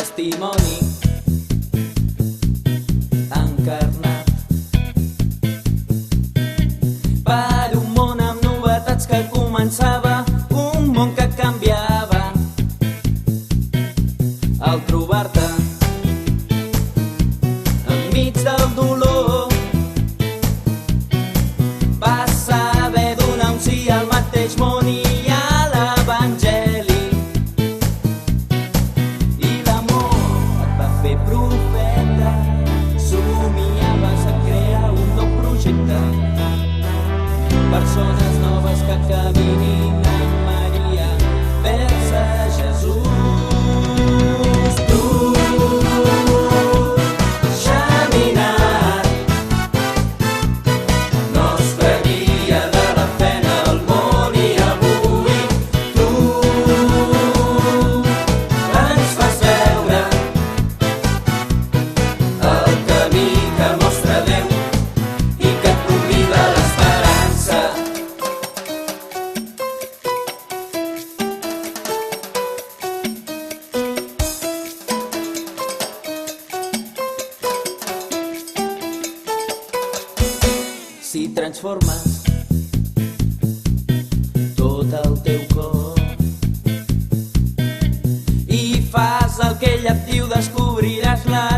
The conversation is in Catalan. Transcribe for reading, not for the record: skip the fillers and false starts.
testimoni encarnat per un món amb novetats que començava, un món que canviava al trobar-te enmig del dolor. Vas saber donar un sí al mateix món i a l'Evangeli, i l'amor et va fer profeta. Somiaves a crear un nou projecte, persones noves que caminin amb Maria vers a Jesús. Tu, Xaminat, nostra guia de la fe en el món, i avui tu ens fas veure el camí que mostra Déu i que et convida a l'esperança. Si transformes tot el teu cor i fas el que ell et diu, descobriràs la